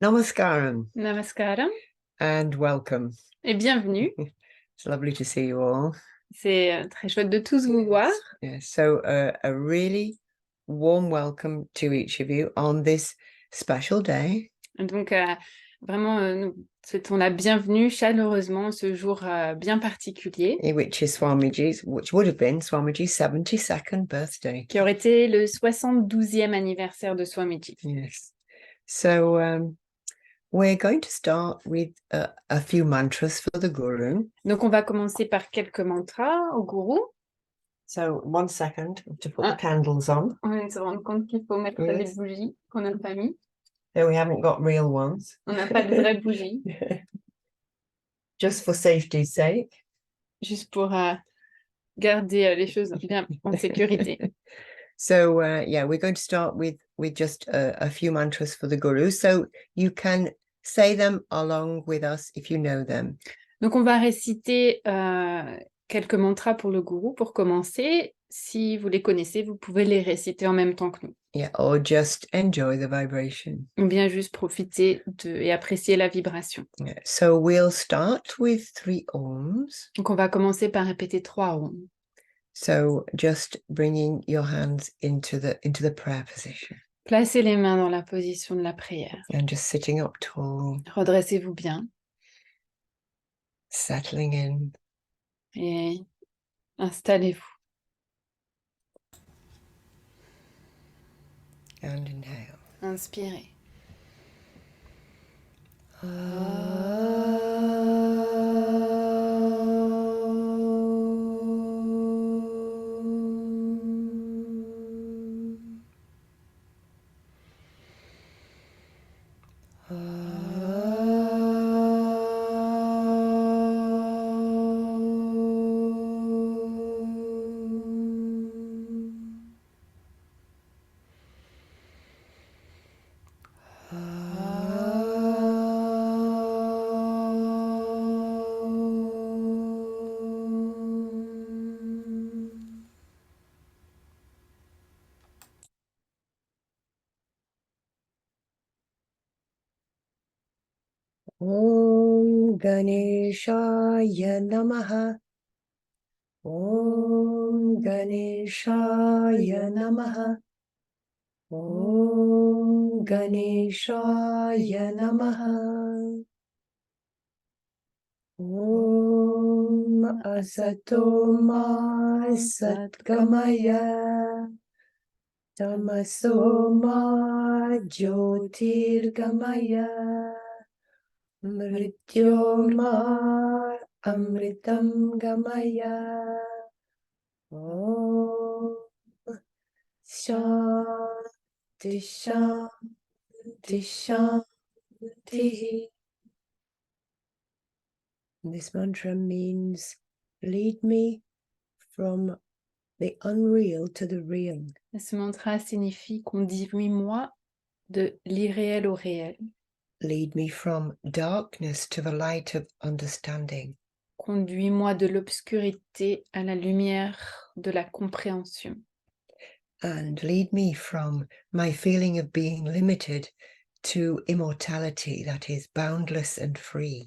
Namaskaram Namaskaram and welcome. et bienvenue. It's lovely to see you all. C'est très chouette de tous vous voir. Yeah, so a really warm welcome to each of you on this special day. Donc, vraiment, nous souhaitons la bienvenue chaleureusement ce jour bien particulier Which would have been Swamiji's 72nd birthday. qui aurait été le 72e anniversaire de Swamiji. Yes. So we're going to start with a few mantras for the Guru. Donc, on va commencer par quelques mantras au gourou. So 1 second to put the candles on. On va se rendre compte qu'il faut mettre Yes. des bougies qu'on n'a pas mis. No, we haven't got real ones. On n'a pas de vraies bougies. Just for safety's sake. Juste pour garder les choses bien en sécurité. So yeah, we're going to start with just a few mantras for the Guru. So you can say them along with us if you know them. Donc, on va réciter quelques mantras pour le gourou pour commencer. Si vous les connaissez, vous pouvez les réciter en même temps que nous. Yeah, or just enjoy the vibration. Ou bien juste profiter et apprécier la vibration. Yeah. So we'll start with 3 ohms. Donc, on va commencer par répéter 3 ohms. So just bringing your hands into the prayer position. Placez les mains dans la position de la prière. And just sitting up tall. Redressez-vous bien. Settling in. Et installez-vous. And inhale. Inspirez. Om Ganeshaya Namaha. Om Ganeshaya Namaha. Om Ganeshaya Namaha. Om Asatoma Satgamaya. Tamasoma Jyotirgamaya. Mrityoma Amritam Gamaya. Om Shanti Shanti Shanti. This mantra means lead me from the unreal to the real. Ce mantra signifie conduis-moi de l'irréel au réel. Lead me from darkness to the light of understanding. Conduis-moi de l'obscurité à la lumière de la compréhension. And lead me from my feeling of being limited to immortality that is boundless and free.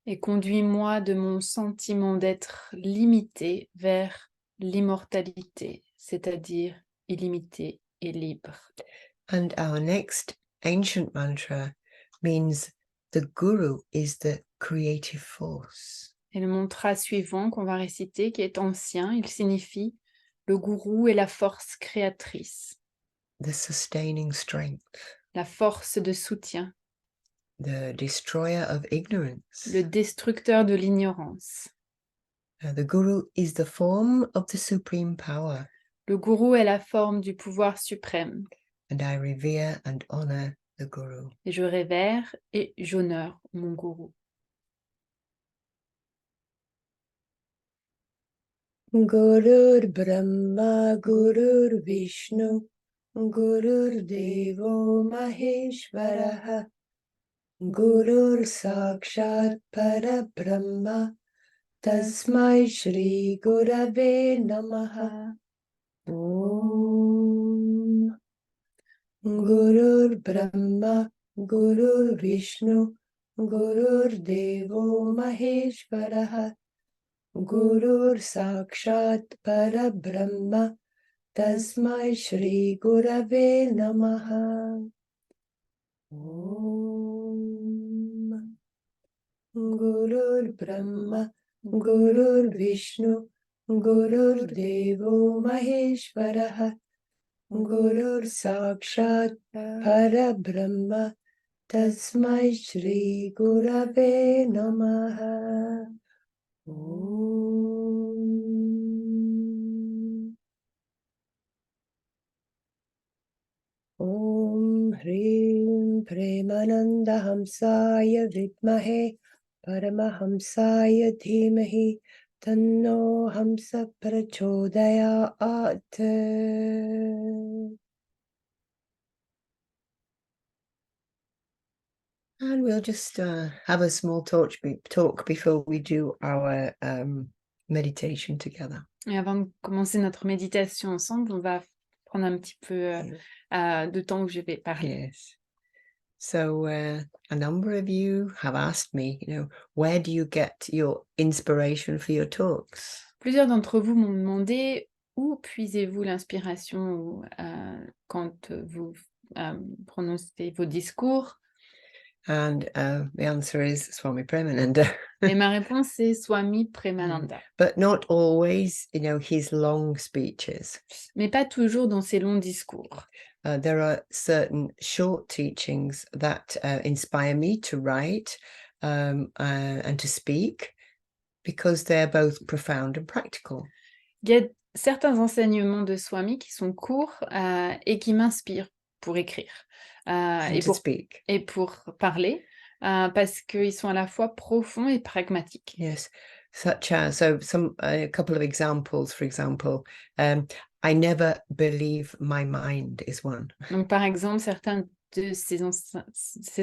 Et conduis-moi de mon sentiment d'être limité vers l'immortalité, c'est-à-dire illimité et libre. And our next ancient mantra means the Guru is the creative force. Et le mantra suivant qu'on va réciter, qui est ancien, il signifie le gourou est la force créatrice. The sustaining strength. La force de soutien. The destroyer of ignorance. Le destructeur de l'ignorance. The Guru is the form of the supreme power. Le gourou est la forme du pouvoir suprême. And I revere and honor the Guru. Et je révère et j'honore mon gourou. Gurur Brahma Gurur Vishnu Gurur Devo Maheshwaraha Gurur Sakshat Parabrahma Tasmai Shri Gurave Namaha. Om Gurur Brahma Gurur Vishnu, Gurur Devo Maheshwaraha, Gurur Sakshat Parabrahma, Tasmai Shri Gurave Namaha. Om Gurur Brahma, Gurur Vishnu, Gurur Devo Maheshwaraha, Gurur Sakshat Parabrahma, Tasmai Shri Gurave Namaha. Om. Om Hrim Premananda Hamsaya Vidmahe Paramahamsaya Dhimahi Tanno Hamsa Prachodayat. And we'll just have a small talk before we do our meditation together. Et avant de commencer notre méditation ensemble, on va prendre un petit peu de temps où je vais parler. Yes. So a number of you have asked me, where do you get your inspiration for your talks? Plusieurs d'entre vous m'ont demandé où puisez-vous l'inspiration quand vous prononcez vos discours. And the answer is Swami Premananda. Et ma réponse est Swami Premananda. But not always, his long speeches. Mais pas toujours dans ses longs discours. There are certain short teachings that inspire me to write and to speak because they're both profound and practical. Il y a certains enseignements de Swami qui sont courts et qui m'inspirent pour écrire And to speak. et pour parler parce qu'ils sont à la fois profonds et pragmatiques. Yes, such as a couple of examples. For example, I never believe my mind is one. Donc par exemple, certains de ces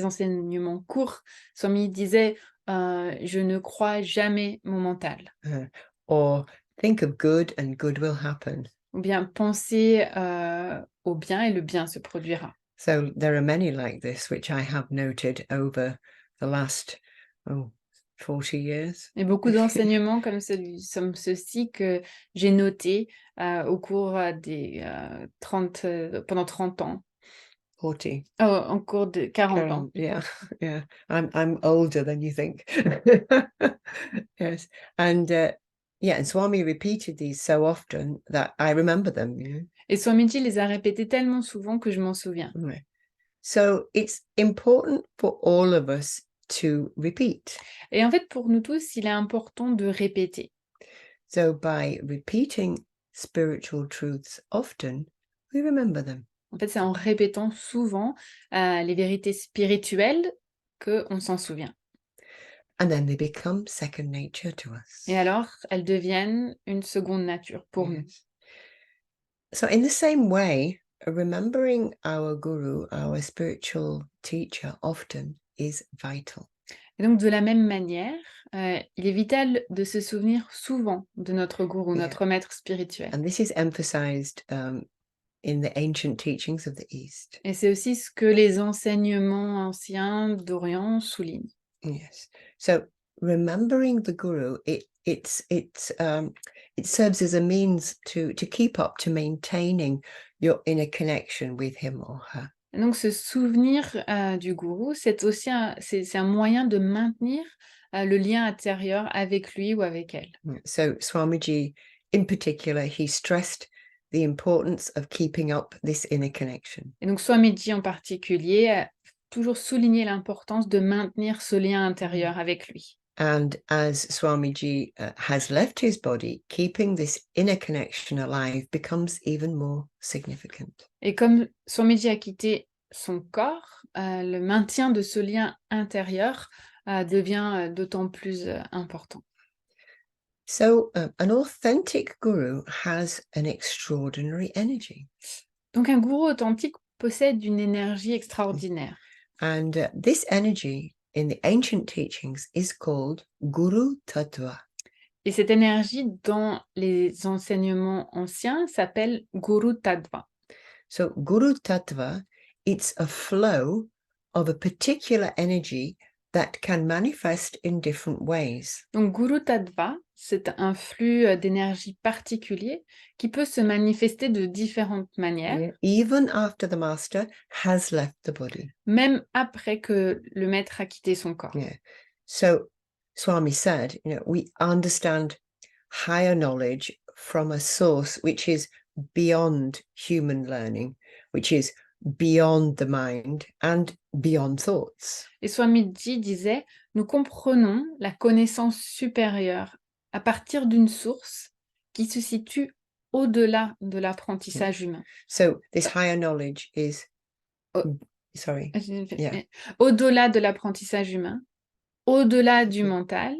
enseignements courts, Swami disait je ne crois jamais mon mental. Or think of good and good will happen. Ou bien penser au bien et le bien se produira. So there are many like this, which I have noted over the last 40 years. Et beaucoup d'enseignements comme ceci que j'ai noté au cours des pendant 30 ans. 40. Oh, en cours de 40 ans. Yeah. I'm older than you think. Yes. And and Swami repeated these so often that I remember them. Et Swamiji les a répétés tellement souvent que je m'en souviens. Right. So it's important for all of us to repeat. Et en fait, pour nous tous, il est important de répéter. So by repeating spiritual truths often, we remember them. En fait, c'est en répétant souvent les vérités spirituelles qu'on s'en souvient. And then they become second nature to us. Et alors, elles deviennent une seconde nature pour nous. So in the same way, remembering our guru, our spiritual teacher, often is vital. Et donc, de la même manière, il est vital de se souvenir souvent de notre gourou, notre maître spirituel. And this is emphasized in the ancient teachings of the East. Et c'est aussi ce que les enseignements anciens d'Orient soulignent. Yes. So remembering the guru, it serves as a means to keep up, to maintaining your inner connection with him or her. Et donc, se souvenir du gourou, c'est aussi c'est un moyen de maintenir le lien intérieur avec lui ou avec elle. So Swamiji, in particular, he stressed the importance of keeping up this inner connection. Et donc, Swamiji en particulier a toujours souligné l'importance de maintenir ce lien intérieur avec lui. And as Swamiji has left his body, keeping this inner connection alive becomes even more significant. Et comme Swamiji a quitté son corps, le maintien de ce lien intérieur devient d'autant plus important. So an authentic guru has an extraordinary energy. Donc un gourou authentique possède une énergie extraordinaire. And this energy in the ancient teachings is called Guru Tattva. Et cette énergie dans les enseignements anciens s'appelle Guru Tattva. So Guru Tattva, it's a flow of a particular energy that can manifest in different ways. Donc, Guru Tattva, c'est un flux d'énergie particulier qui peut se manifester de différentes manières, Yeah, even after the master has left the body. même après que le maître a quitté son corps. Yeah. So Swami said, we understand higher knowledge from a source which is beyond human learning, which is beyond the mind and beyond thoughts. Et Swamiji disait, nous comprenons la connaissance supérieure à partir d'une source qui se situe au-delà de l'apprentissage humain. So this higher knowledge is, Oh. sorry, Yeah. Au-delà de l'apprentissage humain, au-delà du mental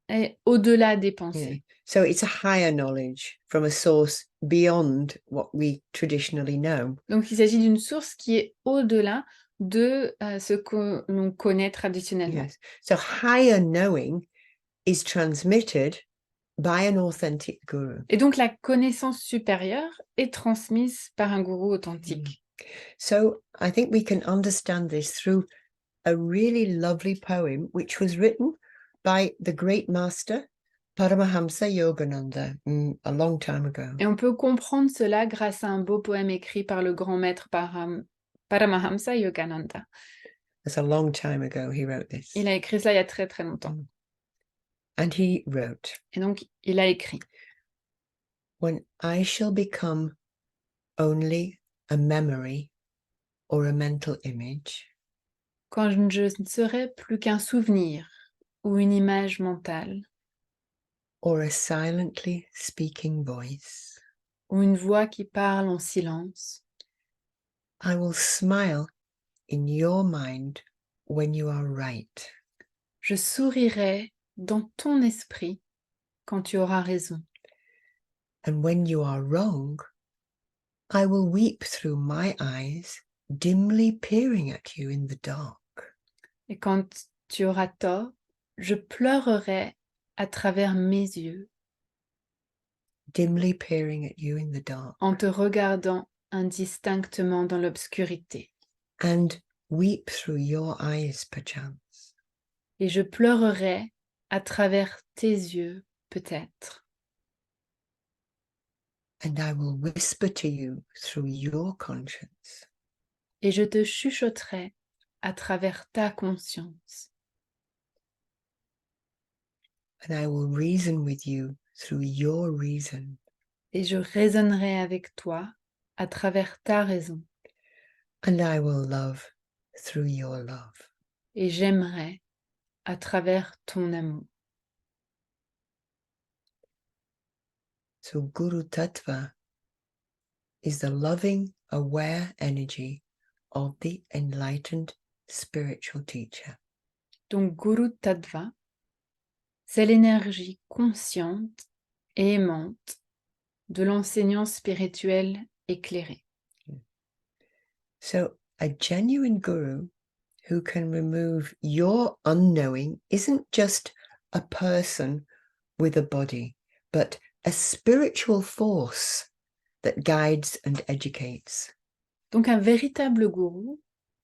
et au-delà des yeah. pensées. So it's a higher knowledge from a source beyond what we traditionally know. Donc, il s'agit d'une source qui est au-delà de ce que l'on connaît traditionnellement. Yes. So higher knowing is transmitted by an authentic guru. Et donc, la connaissance supérieure est transmise par un gourou authentique. So I think we can understand this through a really lovely poem which was written by the great master Paramahamsa Yogananda a long time ago. Et on peut comprendre cela grâce à un beau poème écrit par le grand maître Paramahamsa Yogananda. That's a long time ago he wrote this. Il a écrit ça il y a très très longtemps. And he wrote, Et donc, il a écrit "When I shall become only a memory or a mental image, quand je ne serai plus qu'un souvenir ou une image mentale or a silently speaking voice, ou une voix qui parle en silence, I will smile in your mind when you are right, je sourirai dans ton esprit quand tu auras raison. and when you are wrong, I will weep through my eyes, dimly peering at you in the dark." Et quand tu auras tort, je pleurerai à travers mes yeux Dimly peering at you in the dark, en te regardant indistinctement dans l'obscurité. and weep through your eyes perchance. Et je pleurerai à travers tes yeux, peut-être. And I will whisper to you through your conscience. Et je te chuchoterai à travers ta conscience. And I will reason with you through your reason. Et je raisonnerai avec toi à travers ta raison. And I will love through your love. Et j'aimerai à travers ton amour. So Guru Tattva is the loving, aware energy of the enlightened spiritual teacher. Donc Guru Tattva, c'est l'énergie consciente et aimante de l'enseignant spirituel éclairé. So a genuine guru who can remove your unknowing isn't just a person with a body, but a spiritual force that guides and educates. Donc un véritable gourou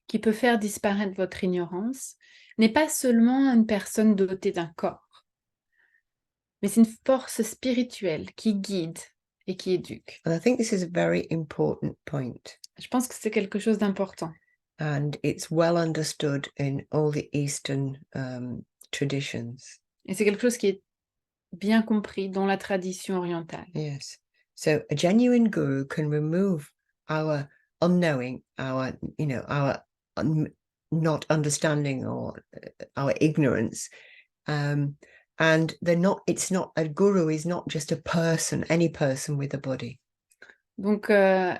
qui peut faire disparaître votre ignorance n'est pas seulement une personne dotée d'un corps, mais c'est une force spirituelle qui guide et qui éduque. And I think this is a very important point. Je pense que c'est quelque chose d'important. And it's well understood in all the Eastern traditions. Et c'est quelque chose qui est bien compris dans la tradition orientale. Yes. So a genuine guru can remove our unknowing, our not understanding or our ignorance. And it's not, a guru is not just a person, any person with a body. Donc, le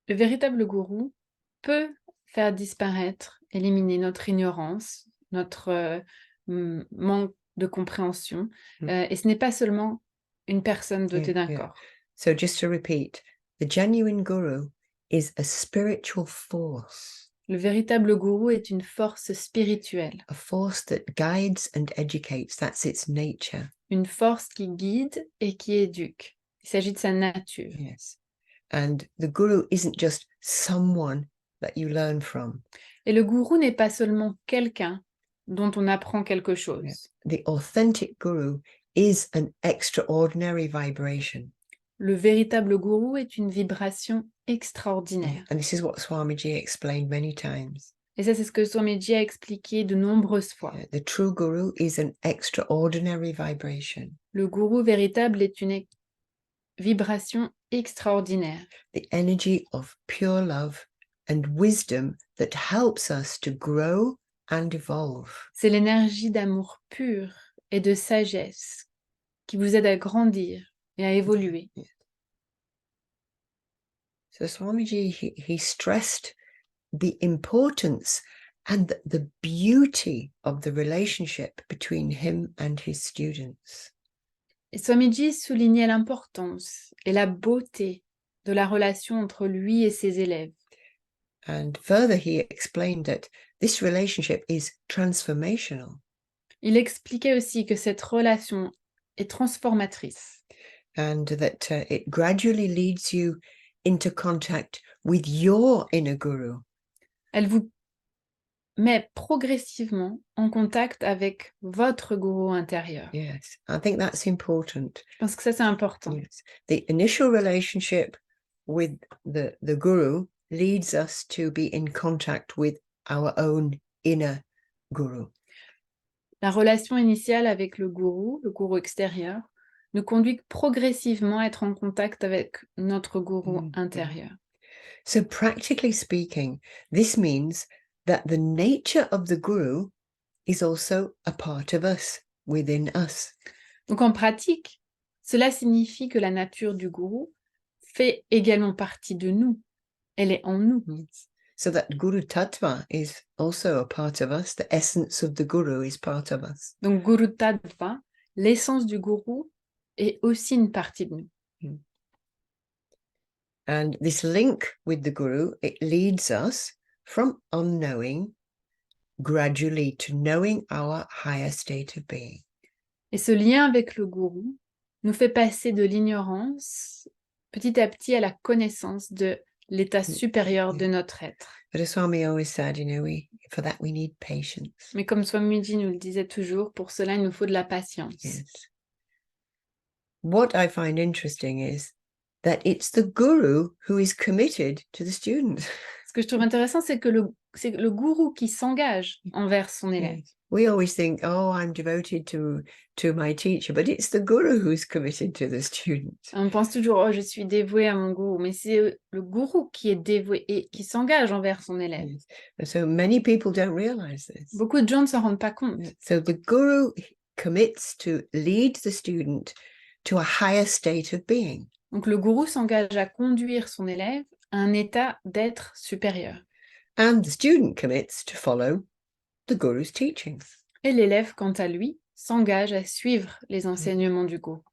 véritable gourou peut faire disparaître, éliminer notre ignorance, notre manque de compréhension. Et ce n'est pas seulement une personne dotée d'un corps. So just to repeat, the genuine guru is a spiritual force. Le véritable gourou est une force spirituelle. A force that guides and educates, that's its nature. Une force qui guide et qui éduque. Il s'agit de sa nature. Yes. And the guru isn't just someone that you learn from. Et le gourou n'est pas seulement quelqu'un dont on apprend quelque chose. The authentic guru is an extraordinary vibration. Le véritable gourou est une vibration extraordinaire. And this is what Swamiji explained many times. Et ça, c'est ce que Swamiji a expliqué de nombreuses fois. The true guru is an extraordinary vibration. Le gourou véritable est une vibration extraordinaire. The energy of pure love and wisdom that helps us to grow and evolve. C'est l'énergie d'amour pur et de sagesse qui vous aide à grandir et à évoluer. So Swamiji, he stressed the importance and the beauty of the relationship between him and his students. Et Swamiji soulignait l'importance et la beauté de la relation entre lui et ses élèves. And further, he explained that this relationship is transformational. Il expliquait aussi que cette relation est transformatrice and that it gradually leads you into contact with your inner guru. Elle vous met progressivement en contact avec votre gourou intérieur. Yes, I think that's important. Je pense que ça, c'est important. Yes. The initial relationship with the guru leads us to be in contact with our own inner guru. La relation initiale avec le gourou extérieur, nous conduit progressivement à être en contact avec notre gourou intérieur. So practically speaking, this means that the nature of the guru is also a part of us, within us. Donc en pratique, cela signifie que la nature du gourou fait également partie de nous. Elle est en nous. So that Guru Tattva is also a part of us. The essence of the guru is part of us. Donc Guru Tattva, l'essence du gourou, est aussi une partie de nous. And this link with the guru, it leads us from unknowing gradually to knowing our higher state of being. Et ce lien avec le gourou nous fait passer de l'ignorance petit à petit à la connaissance de l'état supérieur de notre être. But as Swami always said, for that we need patience. Mais comme Swamiji nous le disait toujours, pour cela il nous faut de la patience. Yes. What I find interesting is that it's the guru who is committed to the student. Ce que je trouve intéressant, c'est que c'est le gourou qui s'engage envers son élève. Yes. We always think, oh, I'm devoted to my teacher, but it's the guru who's committed to the student. On pense toujours, oh, je suis dévoué à mon gourou, mais c'est le gourou qui est dévoué et qui s'engage envers son élève. Yes. And so many people don't realize this. Beaucoup de gens ne s'en rendent pas compte. So the guru commits to lead the student to a higher state of being. Donc le gourou s'engage à conduire son élève à un état d'être supérieur. And the student commits to follow the guru's teachings. Et l'élève, quant à lui, s'engage à suivre les enseignements du gourou.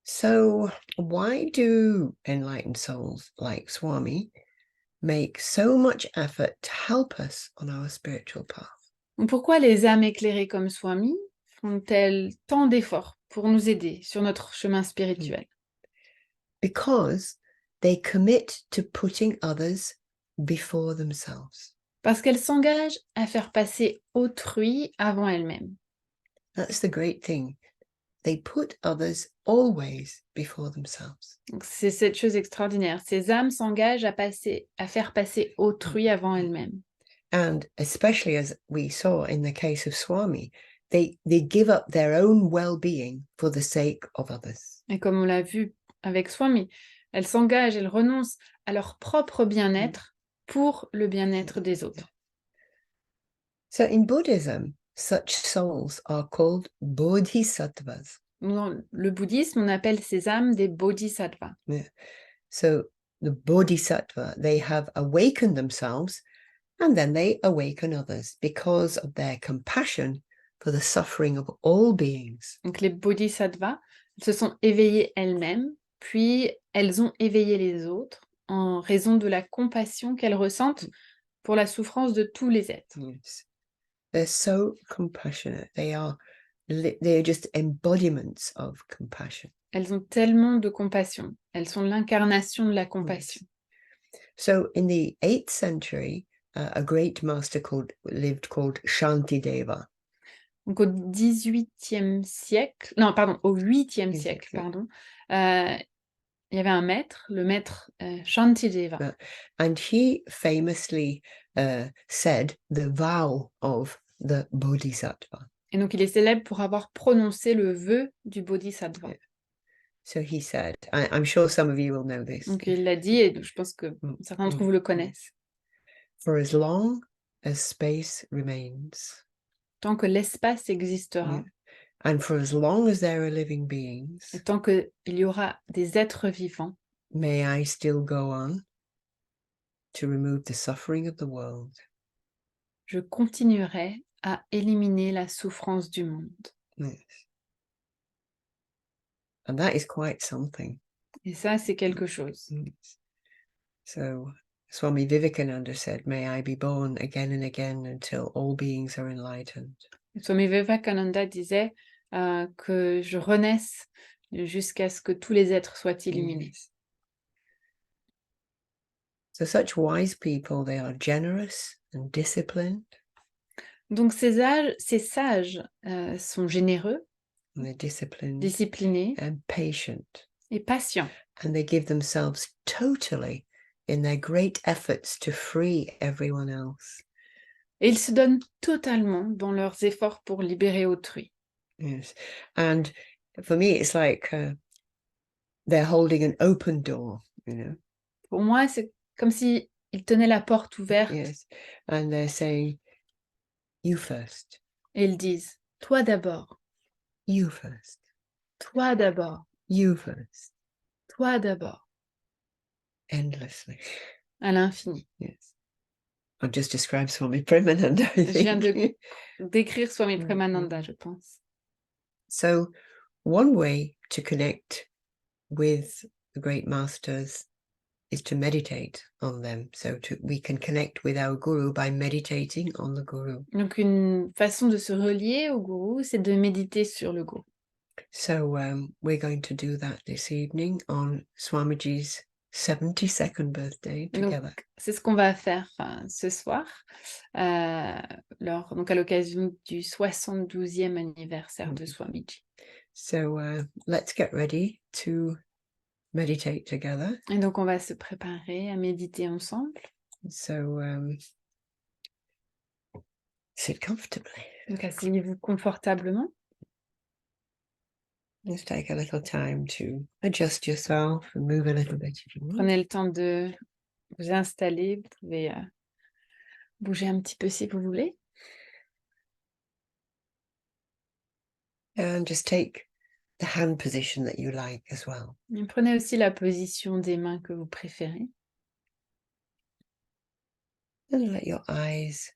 So why do enlightened souls like Swami make so much effort to help us on our spiritual path? Donc pourquoi les âmes éclairées comme Swami font-elles tant d'efforts pour nous aider sur notre chemin spirituel? Because they commit to putting others before themselves. Parce qu'elles s'engagent à faire passer autrui avant elles-mêmes. That's the great thing. They put others always before themselves. Donc c'est cette chose extraordinaire. Ces âmes s'engagent à faire passer autrui avant elles-mêmes. And especially as we saw in the case of Swami, they give up their own well-being for the sake of others. Et comme on l'a vu avec Swami, elles s'engagent, elles renoncent à leur propre bien-être pour le bien-être des autres. So in Buddhism, such souls are called bodhisattvas. Dans le bouddhisme, on appelle ces âmes des bodhisattvas. Yeah. So the bodhisattva, they have awakened themselves and then they awaken others because of their compassion for the suffering of all beings. Donc les bodhisattvas se sont éveillées elles-mêmes, puis elles ont éveillé les autres en raison de la compassion qu'elles ressentent pour la souffrance de tous les êtres. Yes. They're so compassionate. They are just embodiments of compassion. Elles ont tellement de compassion. Elles sont l'incarnation de la compassion. So in the 8th century, a great master lived called Shantideva. Donc au 18e siècle, non, pardon, au 8e Huitième siècle, siècle. pardon, il y avait un maître, le maître Shantideva. And he famously said the vow of the Bodhisattva. Et donc il est célèbre pour avoir prononcé le vœu du Bodhisattva. Yeah. So he said, I'm sure some of you will know this. Donc il l'a dit et je pense que certains d'entre vous le connaissent. For as long as space remains, Tant que l'espace existera, yeah, and for as long as there are living beings, et tant qu'il y aura des êtres vivants, may I still go on to remove the suffering of the world. je continuerai à éliminer la souffrance du monde. Yes. And that is quite something. Et ça, c'est quelque chose. Yes. So Swami Vivekananda said, may I be born again and again until all beings are enlightened. Swami Vivekananda disait que je renaisse jusqu'à ce que tous les êtres soient illuminés. Yes. So such wise people, they are generous and disciplined. Donc ces sages sont généreux, And they're disciplined disciplinés and patient. et patients. And they give themselves totally in their great efforts to free everyone else. Et ils se donnent totalement dans leurs efforts pour libérer autrui. Yes. And for me, it's like they're holding an open door, you know. Pour moi, c'est comme si ils tenaient la porte ouverte. Yes. And they're saying, you first. Et ils disent, toi d'abord, You first. toi d'abord, You first. toi d'abord, Endlessly. à l'infini. Yes. I've just described Swami Premananda, I Je viens think. d'écrire Swami Mm, Premananda, je pense. So one way to connect with the great masters is to meditate on them. So we can connect with our guru by meditating on the guru. Donc une façon de se relier au gourou, c'est de méditer sur le gourou. So we're going to do that this evening on Swamiji's 72nd birthday together. Donc c'est ce qu'on va faire ce soir, donc à l'occasion du 72e anniversaire de Swamiji. So let's get ready to meditate together. Et donc on va se préparer à méditer ensemble. So sit comfortably. Donc asseyez-vous confortablement. Just take a little time to adjust yourself and move a little bit if you want. Prenez le temps de vous installer. Vous pouvez bouger un petit peu si vous voulez. And just take the hand position that you like as well. Et prenez aussi la position des mains que vous préférez. And let your eyes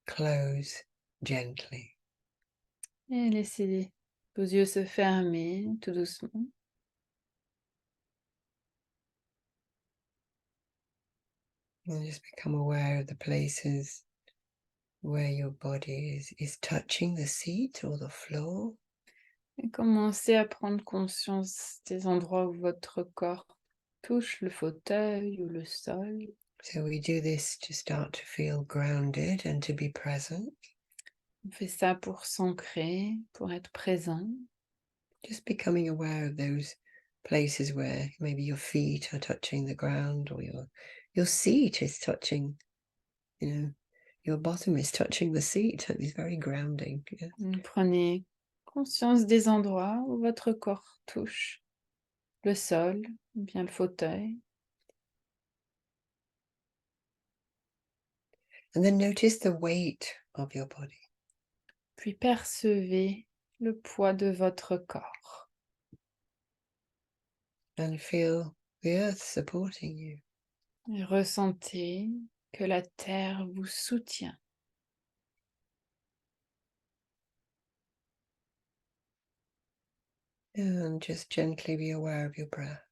close gently. Et laissez vos yeux se fermer tout doucement. And just become aware of the places where your body is touching the seat or the floor. Et commencez à prendre conscience des endroits où votre corps touche le fauteuil ou le sol. So we do this to start to feel grounded and to be present. On fait ça pour s'ancrer, pour être présent. Just becoming aware of those places where maybe your feet are touching the ground or your seat is touching, your bottom is touching the seat. It's very grounding. Yeah. Prenez conscience des endroits où votre corps touche le sol, ou bien le fauteuil. And then notice the weight of your body. Puis percevez le poids de votre corps. And feel the earth supporting you. Et ressentez que la terre vous soutient. And just gently be aware of your breath.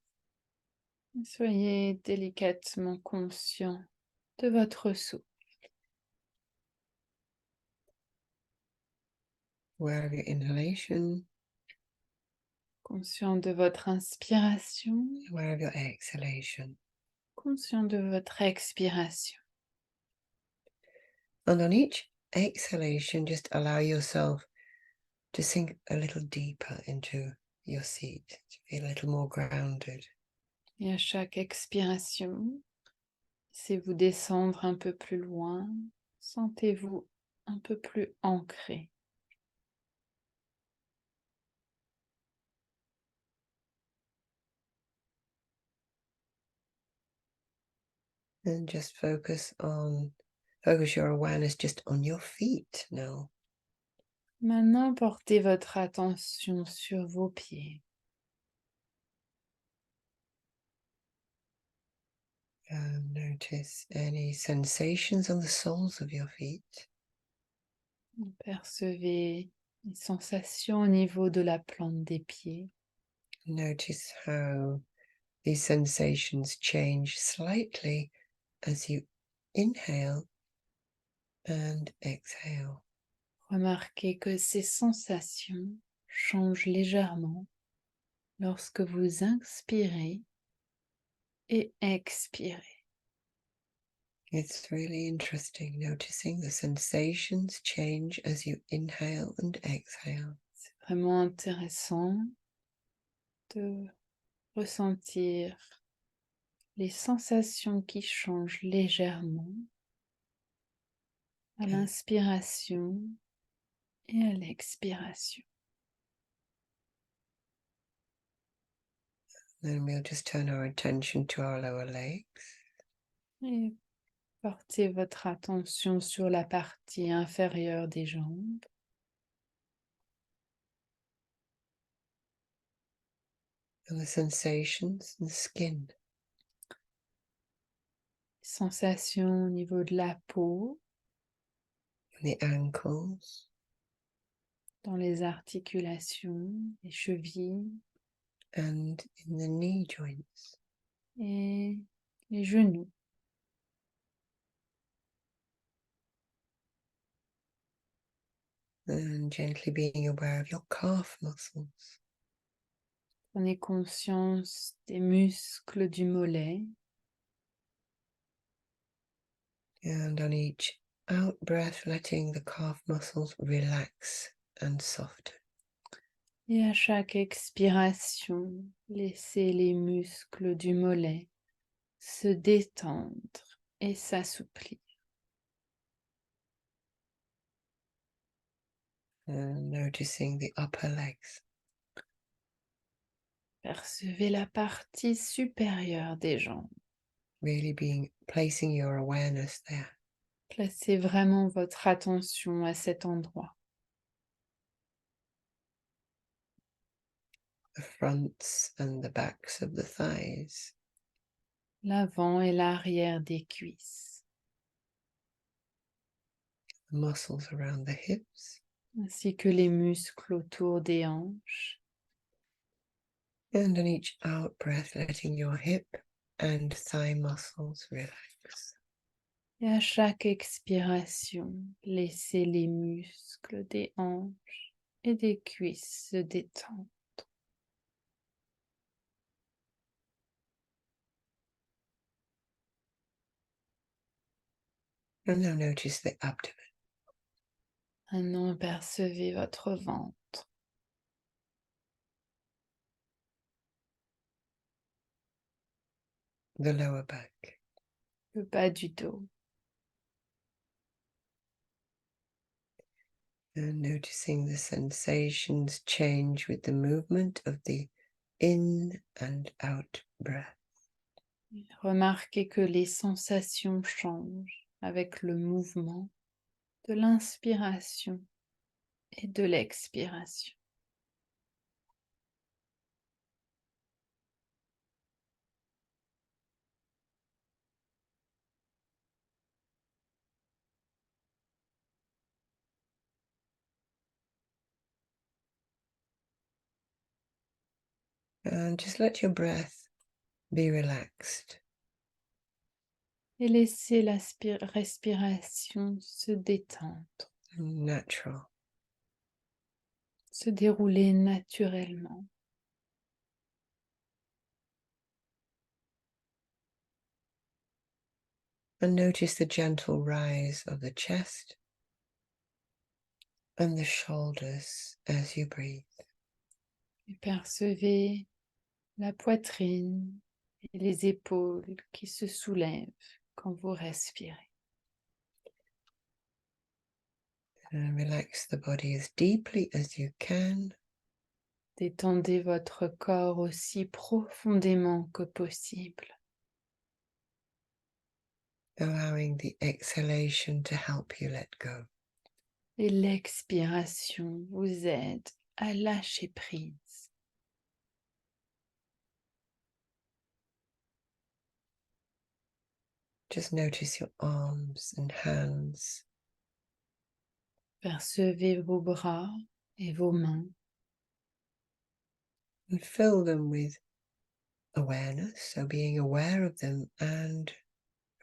Soyez délicatement conscient de votre souffle. Aware of your inhalation. Conscient de votre inspiration. Aware of your exhalation. conscient de votre expiration. And on each exhalation, just allow yourself to sink a little deeper into your seat, to feel a little more grounded. Et à chaque expiration, laissez-vous descendre un peu plus loin. Sentez-vous un peu plus ancré. And just focus your awareness just on your feet now. Maintenant, portez votre attention sur vos pieds. Notice any sensations on the soles of your feet. Percevez les sensations au niveau de la plante des pieds. Notice how these sensations change slightly as you inhale and exhale. Remarquez que ces sensations changent légèrement lorsque vous inspirez et expirez. It's really interesting noticing the sensations change as you inhale and exhale. C'est vraiment intéressant de ressentir les sensations qui changent légèrement à l'inspiration et à l'expiration. Then we'll just turn our attention to our lower legs. Et portez votre attention sur la partie inférieure des jambes. And the sensations in the skin. Sensations au niveau de la peau, The ankles dans les articulations, les chevilles and in the knee joints. et les genoux. And gently being aware of your calf muscles. Prenez conscience des muscles du mollet. And on each out breath, letting the calf muscles relax and soften. Et à chaque expiration, laissez les muscles du mollet se détendre et s'assouplir. And noticing the upper legs. Percevez la partie supérieure des jambes. Really placing your awareness there. Placez vraiment votre attention à cet endroit. The fronts and the backs of the thighs. L'avant et l'arrière des cuisses, The muscles around the hips. ainsi que les muscles autour des hanches. And on each out breath, letting your hip and thigh muscles relax. Et à chaque expiration, laissez les muscles des hanches et des cuisses se détendre. And now notice the abdomen. Maintenant, percevez votre ventre. The lower back. Le bas du dos. And noticing the sensations change with the movement of the in and out breath. Remarquez que les sensations changent avec le mouvement de l'inspiration et de l'expiration. And just let your breath be relaxed. Et laissez la respiration se détendre, Natural. se dérouler naturellement. And notice the gentle rise of the chest and the shoulders as you breathe. Et percevez la poitrine et les épaules qui se soulèvent quand vous respirez. And relax the body as deeply as you can. Détendez votre corps aussi profondément que possible, Allowing the exhalation to help you let go. et l'expiration vous aide à lâcher prise. Just notice your arms and hands. Percevez vos bras et vos mains And fill them with awareness, so being aware of them, and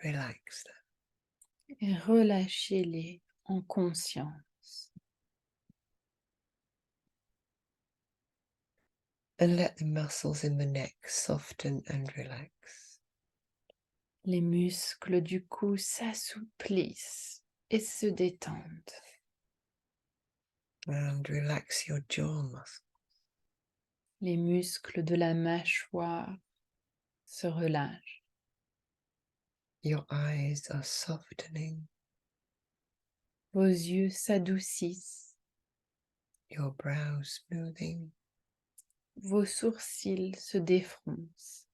relax them. et relâchez-les en conscience. And let the muscles in the neck soften and relax. Les muscles du cou s'assouplissent et se détendent. And relax your jaw muscles. Les muscles de la mâchoire se relâchent. Your eyes are softening. Vos yeux s'adoucissent. Your brow smoothing. Vos sourcils se défroncent.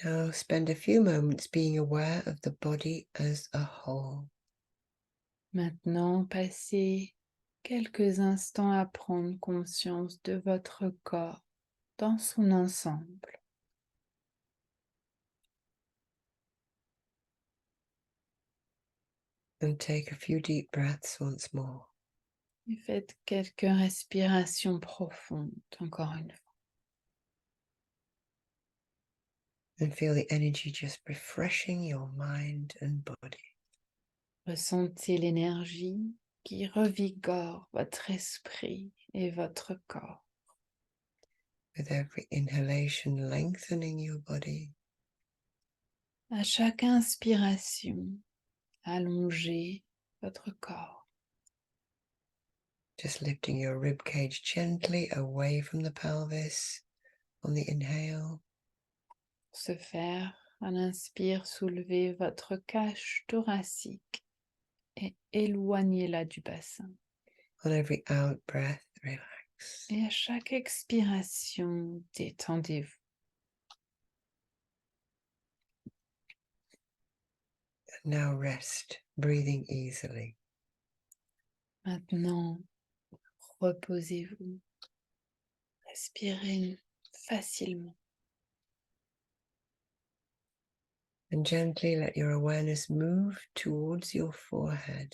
Now spend a few moments being aware of the body as a whole. Maintenant, passez quelques instants à prendre conscience de votre corps dans son ensemble. And take a few deep breaths once more. Et faites quelques respirations profondes, encore une fois. And feel the energy just refreshing your mind and body. Ressentez l'énergie qui revigore votre esprit et votre corps. With every inhalation, lengthening your body. À chaque inspiration, allongez votre corps. Just lifting your rib cage gently away from the pelvis on the inhale. Pour ce faire, à l'inspire, soulevez votre cage thoracique et éloignez-la du bassin. On every out breath, relax. Et à chaque expiration, détendez-vous. And now rest, breathing easily. Maintenant, reposez-vous. Respirez facilement. And gently let your awareness move towards your forehead.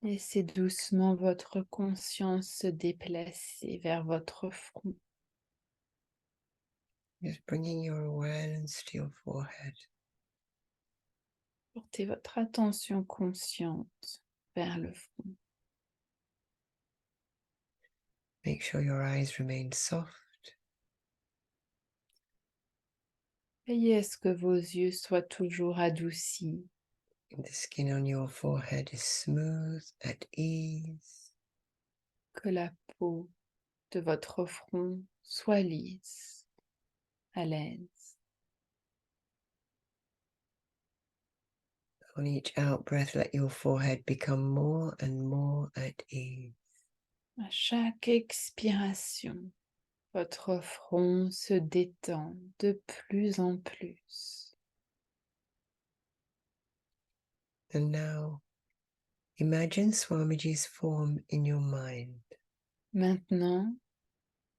Laissez doucement votre conscience se déplacer vers votre front. Just bringing your awareness to your forehead. Portez votre attention consciente vers le front. Make sure your eyes remain soft. Veillez à ce que vos yeux soient toujours adoucis. The skin on your forehead is smooth, at ease. Que la peau de votre front soit lisse, à l'aise. On each out breath, let your forehead become more and more at ease. À chaque expiration, votre front se détend de plus en plus. And now, imagine Swamiji's form in your mind. Maintenant,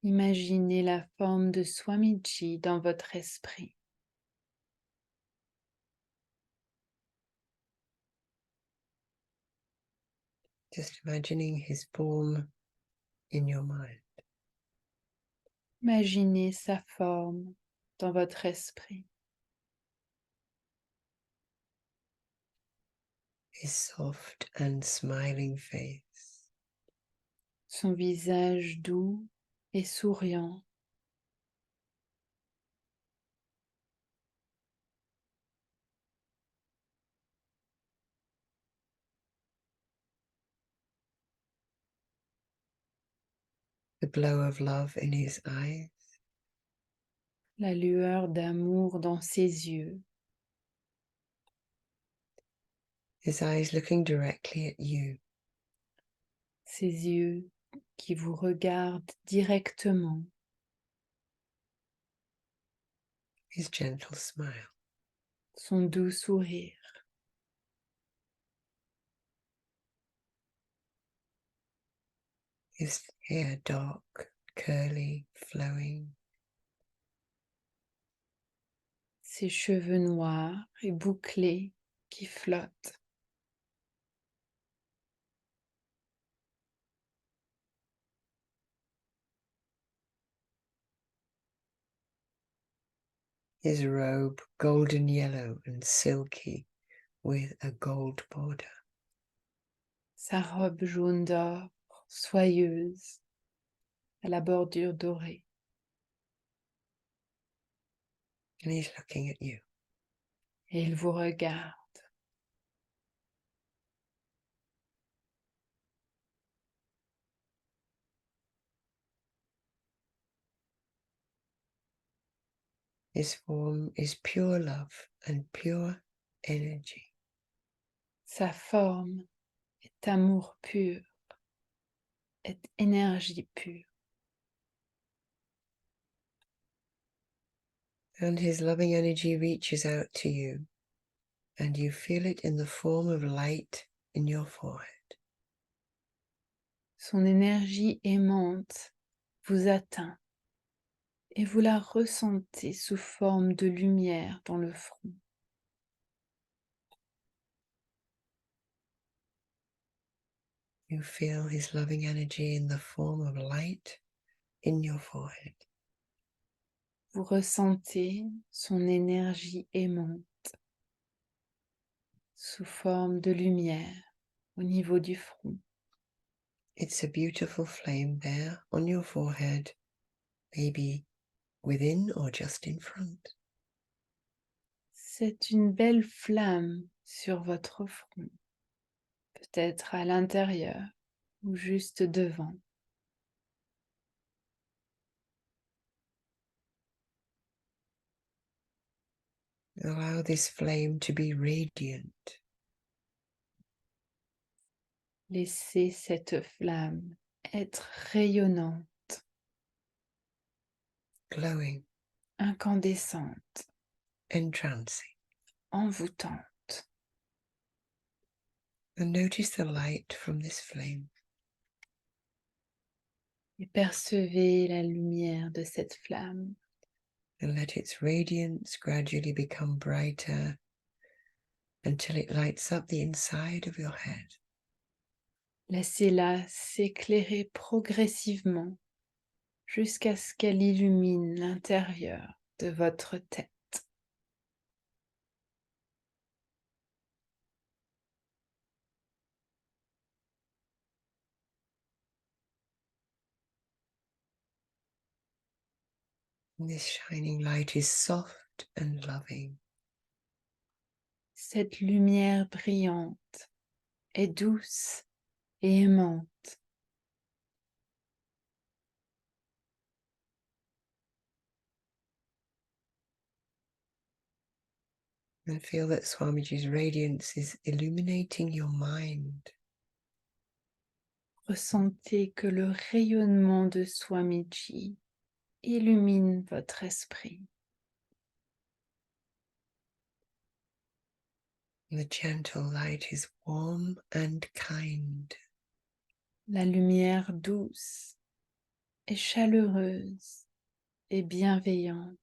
imaginez la forme de Swamiji dans votre esprit. Just imagining his form in your mind. Imaginez sa forme dans votre esprit. His soft and smiling face. son visage doux et souriant. The glow of love in his eyes. La lueur d'amour dans ses yeux. His eyes looking directly at you. Ses yeux qui vous regardent directement. His gentle smile. Son doux sourire. His hair dark, curly, flowing. Ses cheveux noirs et bouclés qui flottent. His robe golden yellow and silky with a gold border. Sa robe jaune d'or, soyeuse, à la bordure dorée. And he's looking at you. Et il vous regarde. His form is pure love and pure energy. Sa forme est amour pur, est énergie pure. And his loving energy reaches out to you, and you feel it in the form of light in your forehead. Son énergie aimante vous atteint et vous la ressentez sous forme de lumière dans le front. You feel his loving energy in the form of light in your forehead. Vous ressentez son énergie aimante sous forme de lumière au niveau du front. It's a beautiful flame there on your forehead, maybe within or just in front. C'est une belle flamme sur votre front, peut-être à l'intérieur ou juste devant. Allow this flame to be radiant. Laissez cette flamme être rayonnante, Glowing, incandescente, entrancing. envoûtante. And notice the light from this flame. Et percevez la lumière de cette flamme. And let its radiance gradually become brighter until it lights up the inside of your head. Laissez-la s'éclairer progressivement jusqu'à ce qu'elle illumine l'intérieur de votre tête. And this shining light is soft and loving. Cette lumière brillante est douce et aimante. And feel that Swamiji's radiance is illuminating your mind. Ressentez que le rayonnement de Swamiji illumine votre esprit. The gentle light is warm and kind. La lumière douce et chaleureuse et bienveillante.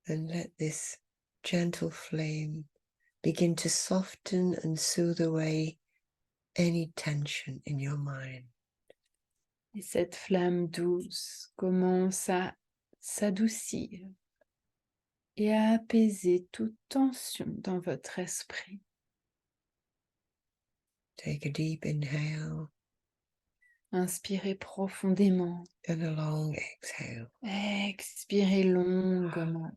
And let this gentle flame begin to soften and soothe away any tension in your mind. Et cette flamme douce commence à s'adoucir et à apaiser toute tension dans votre esprit. Take a deep inhale Inspirez profondément. and a long exhale. Expirez longuement.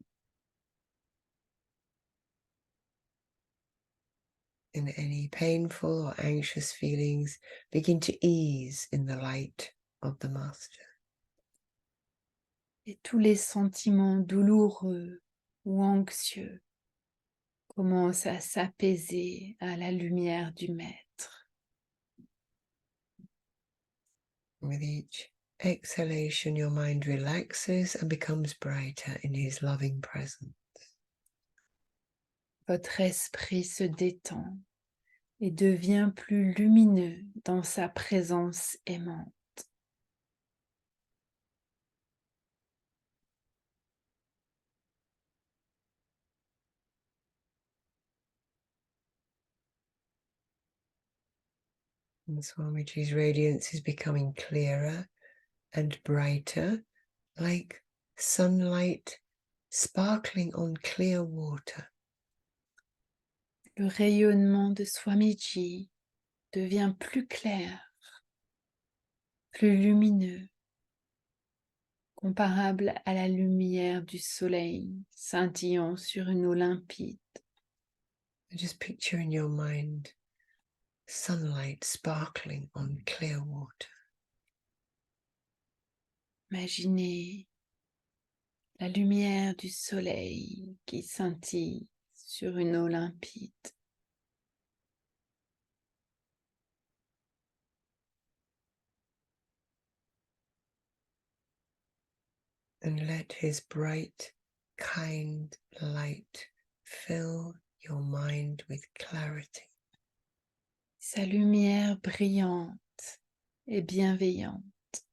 And any painful or anxious feelings begin to ease in the light of the Master. Et tous les sentiments douloureux ou anxieux commencent à s'apaiser à la lumière du Maître. With each exhalation, your mind relaxes and becomes brighter in his loving presence. Votre esprit se détend et devient plus lumineux dans sa présence aimante. And Swamiji's radiance is becoming clearer and brighter, like sunlight sparkling on clear water. Le rayonnement de Swamiji devient plus clair, plus lumineux, comparable à la lumière du soleil scintillant sur une eau limpide. Just picture in your mind sunlight sparkling on clear water. Imaginez la lumière du soleil qui scintille sur une eau limpide. And let his bright, kind light fill your mind with clarity. Sa lumière brillante et bienveillante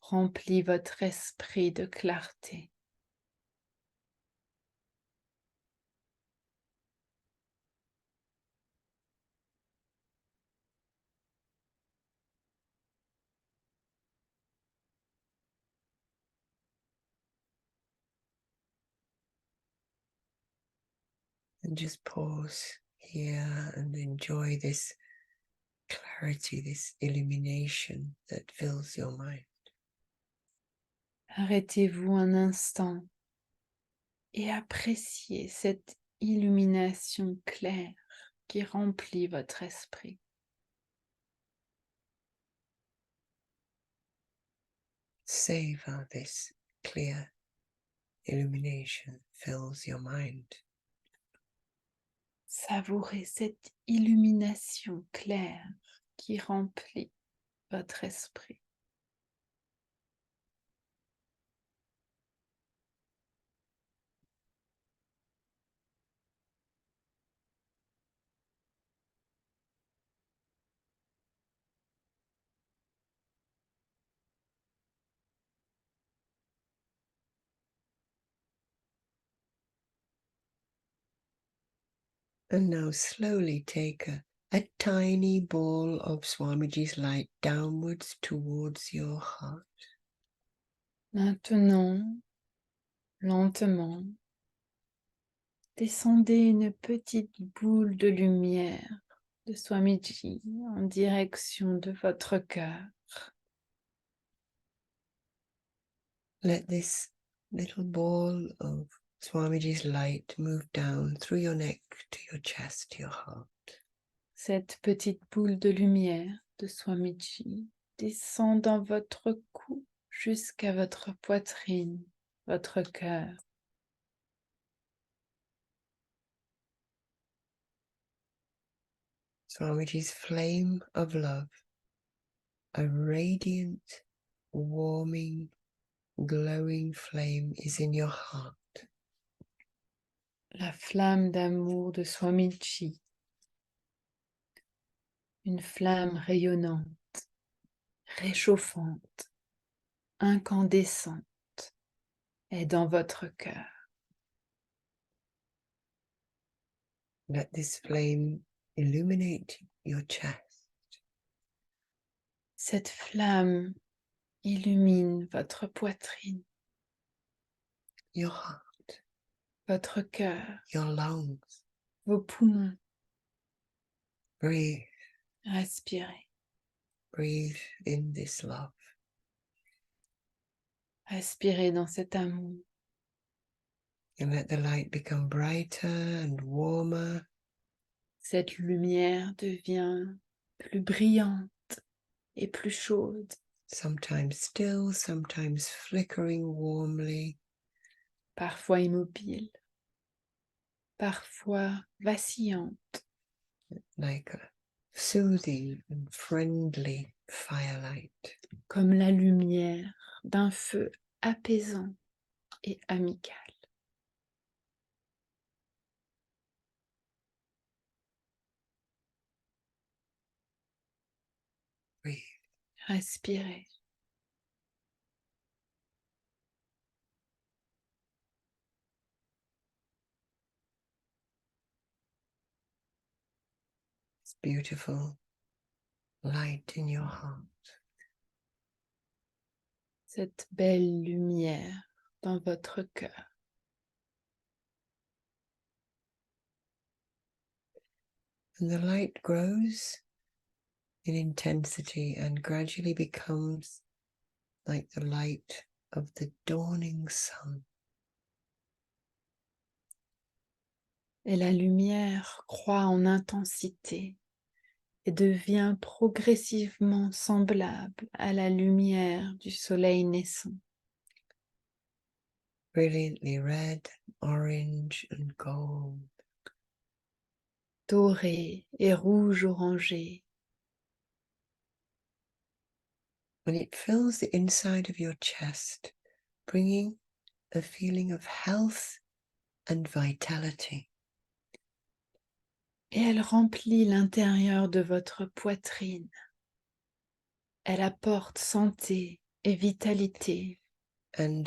remplit votre esprit de clarté. And just pause here and enjoy this clarity, this illumination that fills your mind. Arrêtez-vous un instant et appréciez cette illumination claire qui remplit votre esprit. Savor this clear illumination fills your mind. Savourez cette illumination claire qui remplit votre esprit. And now slowly take a tiny ball of Swamiji's light downwards towards your heart. Maintenant, lentement, descendez une petite boule de lumière de Swamiji en direction de votre cœur. Let this little ball of Swamiji's light move down through your neck to your chest, your heart. Cette petite boule de lumière de Swamiji descend dans votre cou jusqu'à votre poitrine, votre cœur. Swamiji's flame of love, a radiant, warming, glowing flame is in your heart. La flamme d'amour de Swamiji, une flamme rayonnante, réchauffante, incandescente, est dans votre cœur. Let this flame illuminate your chest. Cette flamme illumine votre poitrine, Your heart, votre cœur, your lungs. vos poumons. Breathe Respirez. Breathe in this love. Respirez dans cet amour. And let the light become brighter and warmer. Cette lumière devient plus brillante et plus chaude. Sometimes still, sometimes flickering warmly. Parfois immobile. Parfois vacillante. Like a soothing and friendly firelight. Comme la lumière d'un feu apaisant et amical. Breathe. Respirez. It's beautiful light in your heart. Cette belle lumière dans votre cœur. And the light grows in intensity and gradually becomes like the light of the dawning sun. Et la lumière croît en intensité et devient progressivement semblable à la lumière du soleil naissant. Brilliantly red, orange and gold. Dorée et rouge-orangée. When it fills the inside of your chest, bringing a feeling of health and vitality. Et elle remplit l'intérieur de votre poitrine. Elle apporte santé et vitalité. And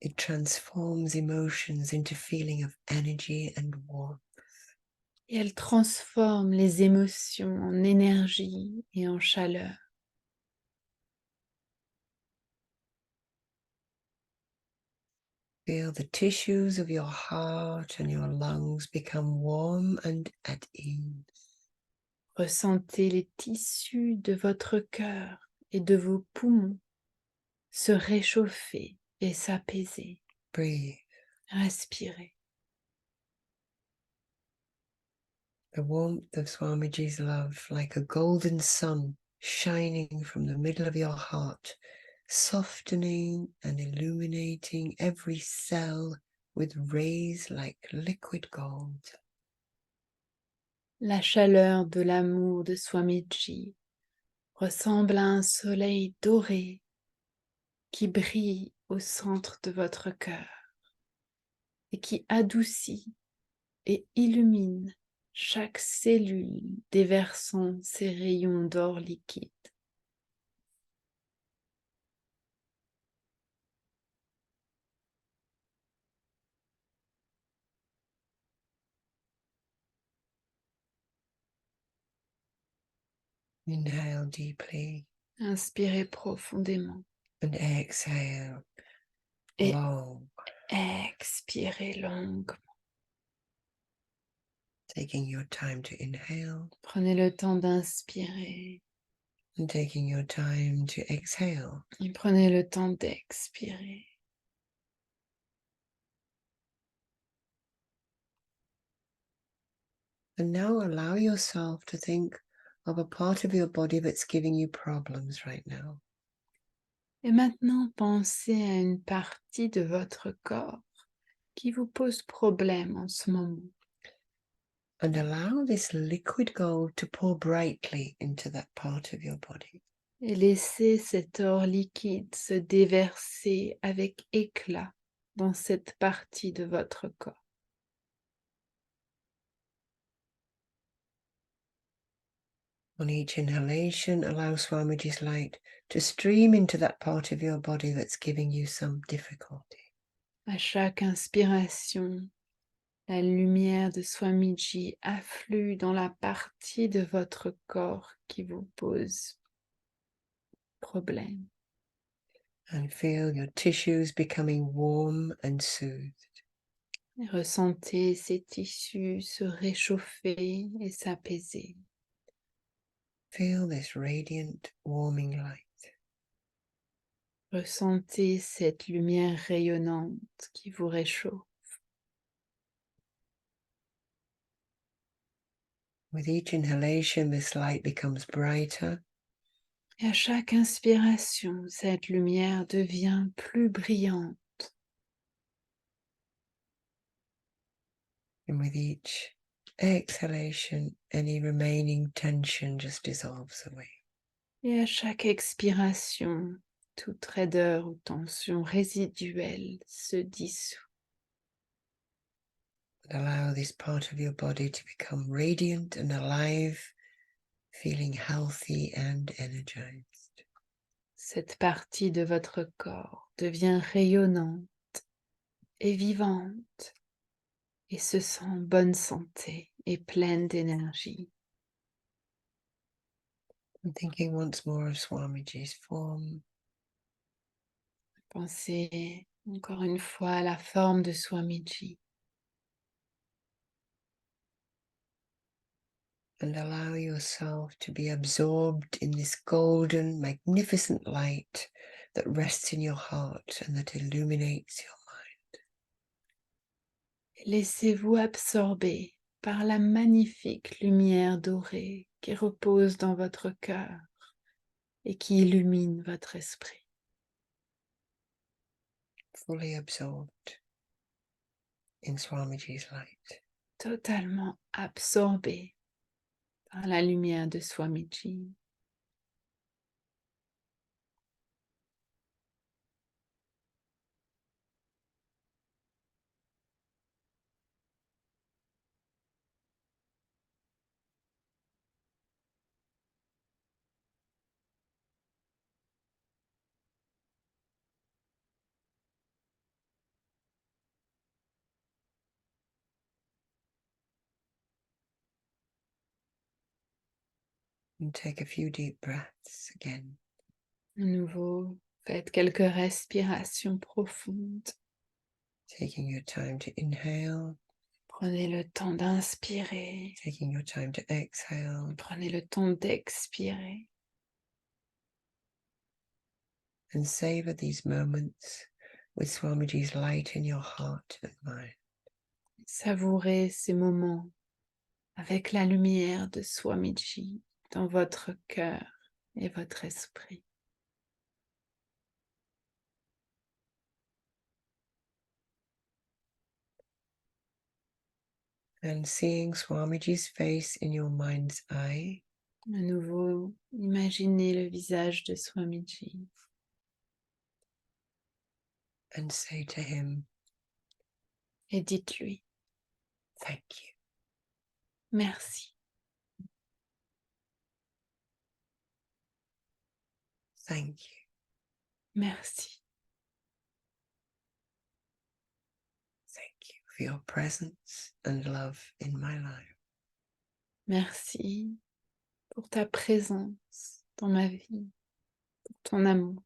it transforms emotions into feeling of energy and warmth. Et elle transforme les émotions en énergie et en chaleur. Feel the tissues of your heart and your lungs become warm and at ease. Ressentez les tissus de votre cœur et de vos poumons se réchauffer et s'apaiser. Breathe. Respirez. The warmth of Swamiji's love, like a golden sun shining from the middle of your heart, softening and illuminating every cell with rays like liquid gold. La chaleur de l'amour de Swamiji ressemble à un soleil doré qui brille au centre de votre cœur et qui adoucit et illumine chaque cellule déversant ses rayons d'or liquide. Inhale deeply Inspirez profondément and exhale et long, expirez longuement. taking your time to inhale Prenez le temps d'inspirer and taking your time to exhale. et prenez le temps d'expirer. And now allow yourself to think of a part of your body that's giving you problems right now. Et maintenant, pensez à une partie de votre corps qui vous pose problème en ce moment. And allow this liquid gold to pour brightly into that part of your body. Et laissez cet or liquide se déverser avec éclat dans cette partie de votre corps. On each inhalation, allow Swamiji's light to stream into that part of your body that's giving you some difficulty. À chaque inspiration, la lumière de Swamiji afflue dans la partie de votre corps qui vous pose problème. And feel your tissues becoming warm and soothed. Et ressentez ces tissus se réchauffer et s'apaiser. feel this radiant, warming light. Ressentez cette lumière rayonnante qui vous réchauffe. With each inhalation, this light becomes brighter. Et à chaque inspiration, cette lumière devient plus brillante. And with each exhalation, any remaining tension just dissolves away. Et à chaque expiration, toute raideur ou tension résiduelle se dissout. And allow this part of your body to become radiant and alive, feeling healthy and energized. Cette partie de votre corps devient rayonnante et vivante et se sent en bonne santé et pleine d'énergie. I'm thinking once more of Swamiji's form, Pensez encore une fois à la forme de Swamiji and allow yourself to be absorbed in this golden, magnificent light that rests in your heart and that illuminates your mind. et laissez-vous absorber par la magnifique lumière dorée qui repose dans votre cœur et qui illumine votre esprit. Fully absorbed in Swamiji's light. Totalement absorbé par la lumière de Swamiji. And take a few deep breaths again. À nouveau, faites quelques respirations profondes. Taking your time to inhale, Prenez le temps d'inspirer. taking your time to exhale, Prenez le temps d'expirer. and savor these moments with Swamiji's light in your heart and mind. Savourez ces moments avec la lumière de Swamiji dans votre cœur et votre esprit. And seeing Swamiji's face in your mind's eye, À nouveau, imaginez le visage de Swamiji and say to him, et dites-lui thank you. merci, Thank you. merci, Thank you for your presence and love in my life. merci pour ta présence dans ma vie, pour ton amour.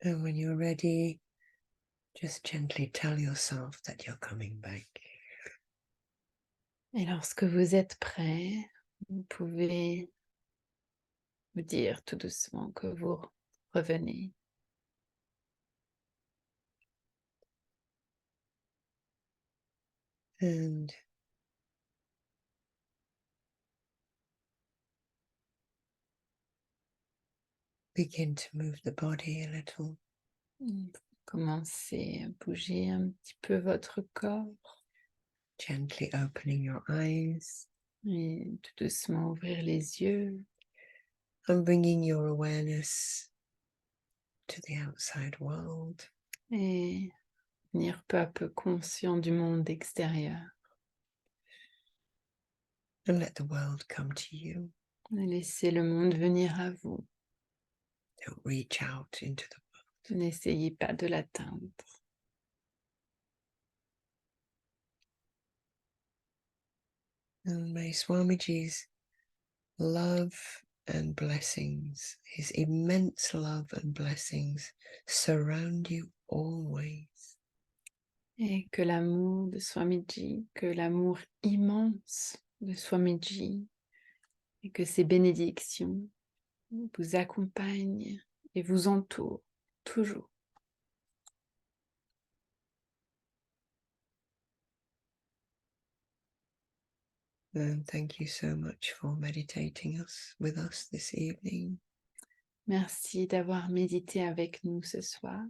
And when you're ready, just gently tell yourself that you're coming back. Et lorsque vous êtes prêt, vous pouvez me dire tout doucement que vous revenez. And begin to move the body a little. Commencez à bouger un petit peu votre corps Gently opening your eyes et tout doucement ouvrir les yeux and bringing your awareness to the outside world. et devenir peu à peu conscient du monde extérieur. And let the world come to you. Et laissez le monde venir à vous. Don't reach out into the world. N'essayez pas de l'atteindre. And may Swamiji's love and blessings, his immense love and blessings, surround you always. Et que l'amour de Swamiji, que l'amour immense de Swamiji et que ses bénédictions vous accompagnent et vous entourent toujours. And thank you so much for meditating with us this evening. Merci d'avoir médité avec nous ce soir.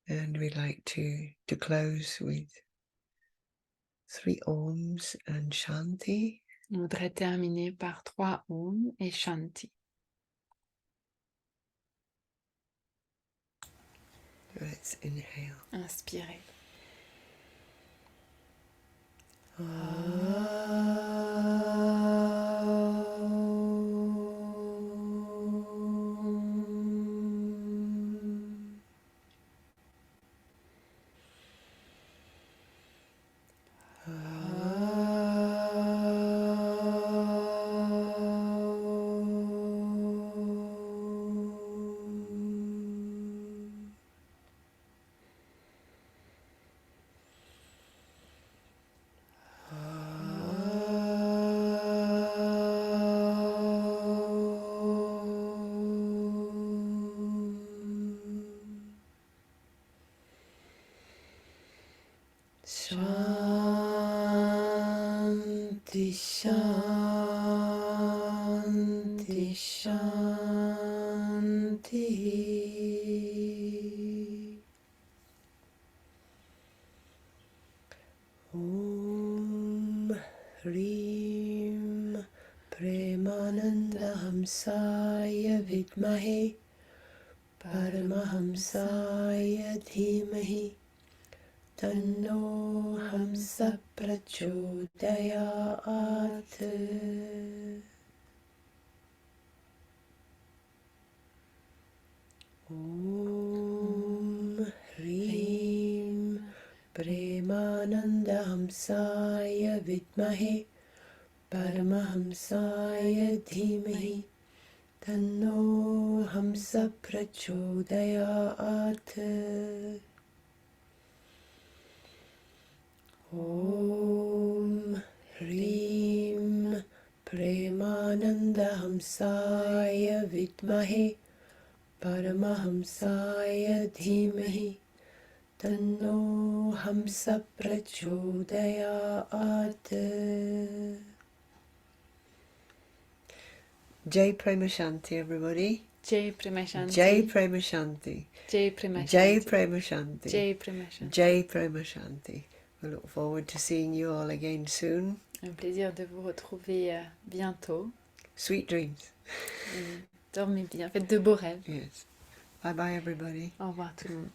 And we like to close with 3 Oms and Shanti. On voudrait terminer par 3 Om et Shanti. Let's inhale. Inspirez. Shanti, Shanti, Shanti. Om Hrim Premananda Hamsaya Vidmahe Paramahamsaya Dhimahi Tanno Hamsa Prachodayat. Om Hrim Premananda Hamsaya Vidmahe Paramahamsaya Dhimahi Tanno Hamsa Prachodayat. Om Hrim Premananda Hamsaya Vidmahe Paramahamsaya Dhimahi Tanno Hamsa Prachodayat. Jai Prema Shanti, everybody. Jai Prema Shanti. Jai Prema Shanti. Jai Prema Jai Shanti. Prema Shanti. Jai Prema Shanti. Jai Prema Shanti. We look forward to seeing you all again soon. Un plaisir de vous retrouver bientôt. Sweet dreams. Dormez bien, faites de beaux rêves. Yes. Bye bye, everybody. Au revoir tout le monde.